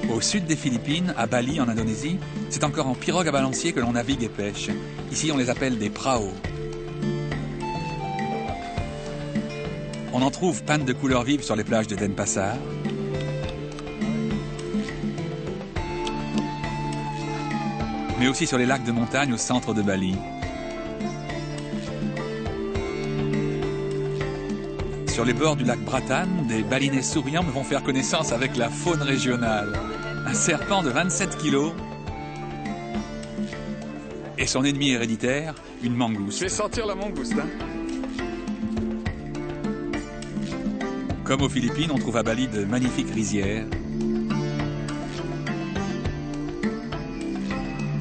Au sud des Philippines, à Bali en Indonésie, c'est encore en pirogue à balancier que l'on navigue et pêche. Ici on les appelle des praos. On en trouve peintes de couleurs vives sur les plages de Denpasar. Mais aussi sur les lacs de montagne au centre de Bali. Sur les bords du lac Bratan, des balinais souriants me font faire connaissance avec la faune régionale. Un serpent de 27 kilos et son ennemi héréditaire, une mangouste. Je vais sentir la mangouste, hein. Comme aux Philippines, on trouve à Bali de magnifiques rizières.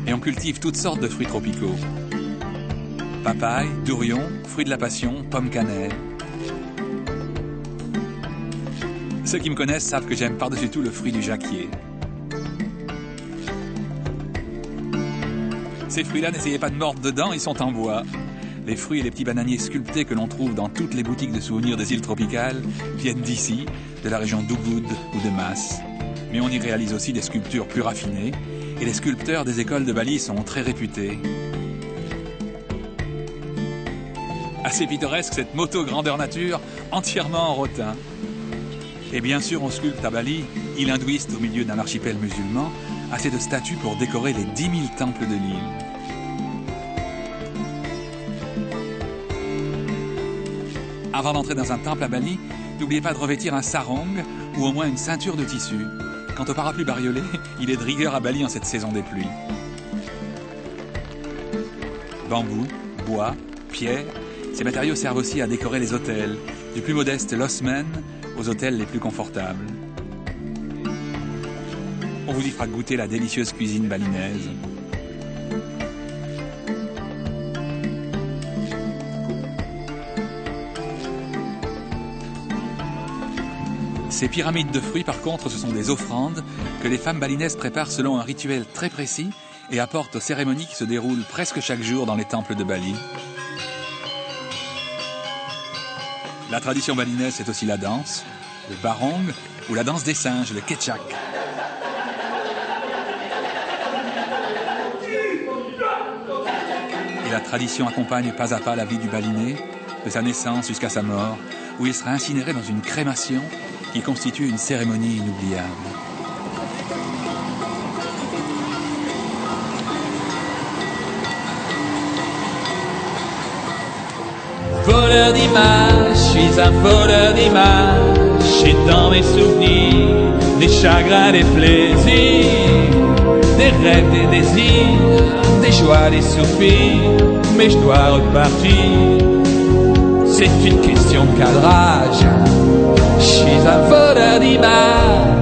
Et on cultive toutes sortes de fruits tropicaux. Papaye, dourion, fruits de la passion, pommes cannelle. Ceux qui me connaissent savent que j'aime par-dessus tout le fruit du jacquier. Ces fruits-là, n'essayez pas de mordre dedans, ils sont en bois. Les fruits et les petits bananiers sculptés que l'on trouve dans toutes les boutiques de souvenirs des îles tropicales viennent d'ici, de la région d'Ubud ou de Mas. Mais on y réalise aussi des sculptures plus raffinées, et les sculpteurs des écoles de Bali sont très réputés. Assez pittoresque cette moto grandeur nature, entièrement en rotin. Et bien sûr, on sculpte à Bali, île hindouiste au milieu d'un archipel musulman, assez de statues pour décorer les 10 000 temples de l'île. Avant d'entrer dans un temple à Bali, n'oubliez pas de revêtir un sarong ou au moins une ceinture de tissu. Quant au parapluie bariolé, il est de rigueur à Bali en cette saison des pluies. Bambou, bois, pierre, ces matériaux servent aussi à décorer les hôtels, du plus modeste Losmen aux hôtels les plus confortables. On vous y fera goûter la délicieuse cuisine balinaise. Ces pyramides de fruits, par contre, ce sont des offrandes que les femmes balinaises préparent selon un rituel très précis et apportent aux cérémonies qui se déroulent presque chaque jour dans les temples de Bali. La tradition balinaise, c'est aussi la danse, le barong ou la danse des singes, le kecak. Et la tradition accompagne pas à pas la vie du baliné, de sa naissance jusqu'à sa mort, où il sera incinéré dans une crémation qui constitue une cérémonie inoubliable. Voleur d'images, je suis un voleur d'images. J'ai dans mes souvenirs des chagrins, des plaisirs, des rêves, des désirs, des joies, des soupirs. Mais je dois repartir, c'est une question de cadrage. Je suis un voleur d'images.